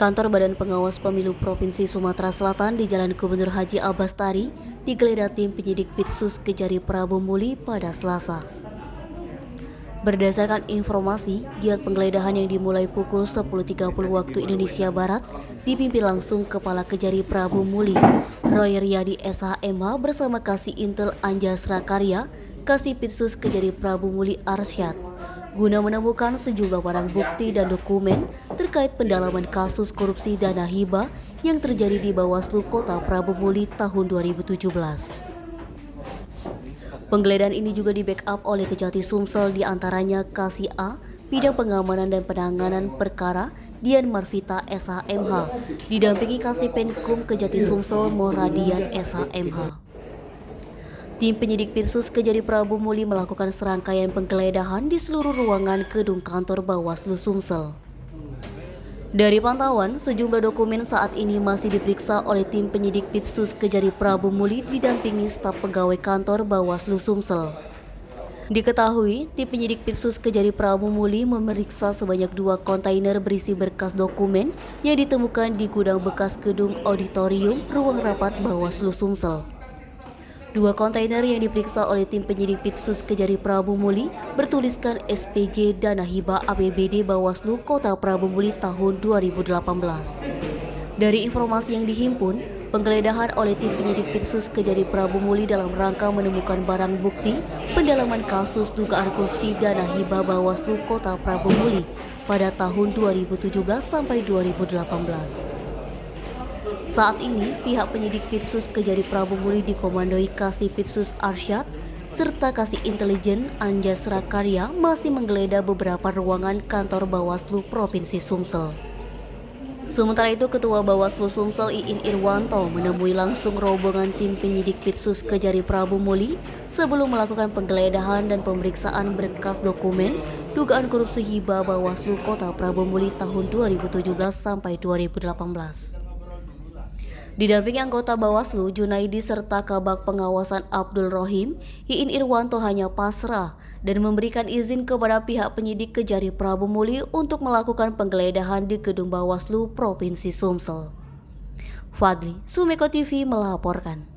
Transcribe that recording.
Kantor Badan Pengawas Pemilu Provinsi Sumatera Selatan di Jalan Gubernur Haji Abbas Tari digeledah tim penyidik Pitsus Kejari Prabu Muli pada Selasa. Berdasarkan informasi, giat penggeledahan yang dimulai pukul 10.30 waktu Indonesia Barat dipimpin langsung Kepala Kejari Prabu Muli, Roy Riyadi SHMH bersama Kasih Intel Anjas Rakarya, Kasih Pitsus Kejari Prabu Muli Arsyad, guna menemukan sejumlah barang bukti dan dokumen terkait pendalaman kasus korupsi dana hibah yang terjadi di Bawaslu Kota Prabu Muli tahun 2017. Penggeledahan ini juga di-backup oleh Kejati Sumsel, diantaranya Kasih A, Bidang Pengamanan dan Penanganan Perkara, Dian Marvita SHMH, didampingi Kasih Penkum Kejati Sumsel Moradian SHMH. Tim penyidik Pitsus Kejari Prabu Muli melakukan serangkaian penggeledahan di seluruh ruangan gedung kantor Bawaslu Sumsel. Dari pantauan, sejumlah dokumen saat ini masih diperiksa oleh tim penyidik Pitsus Kejari Prabu Muli didampingi staf pegawai kantor Bawaslu Sumsel. Diketahui, tim penyidik Pitsus Kejari Prabu Muli memeriksa sebanyak 2 kontainer berisi berkas dokumen yang ditemukan di gudang bekas gedung auditorium ruang rapat Bawaslu Sumsel. 2 kontainer yang diperiksa oleh tim penyidik Pitsus Kejari Prabu Muli bertuliskan SPJ Dana Hibah APBD Bawaslu Kota Prabu Muli tahun 2018. Dari informasi yang dihimpun, penggeledahan oleh tim penyidik Pitsus Kejari Prabu Muli dalam rangka menemukan barang bukti pendalaman kasus dugaan korupsi dana hibah Bawaslu Kota Prabu Muli pada tahun 2017 sampai 2018. Saat ini, pihak penyidik Pitsus Kejari Prabu Muli dikomandoi Kasih Pitsus Arsyad serta Kasih Intelijen Anjas Rakarya masih menggeledah beberapa ruangan kantor Bawaslu Provinsi Sumsel. Sementara itu, Ketua Bawaslu Sumsel Iin Irwanto menemui langsung rombongan tim penyidik Pitsus Kejari Prabu Muli sebelum melakukan penggeledahan dan pemeriksaan berkas dokumen dugaan korupsi hibah Bawaslu Kota Prabu Muli tahun 2017 sampai 2018. Didampingi anggota Bawaslu Junaidi serta Kabag Pengawasan Abdul Rohim, Iin Irwanto hanya pasrah dan memberikan izin kepada pihak penyidik Kejari Prabu Muli untuk melakukan penggeledahan di gedung Bawaslu Provinsi Sumsel. Fadli, Sumeko TV melaporkan.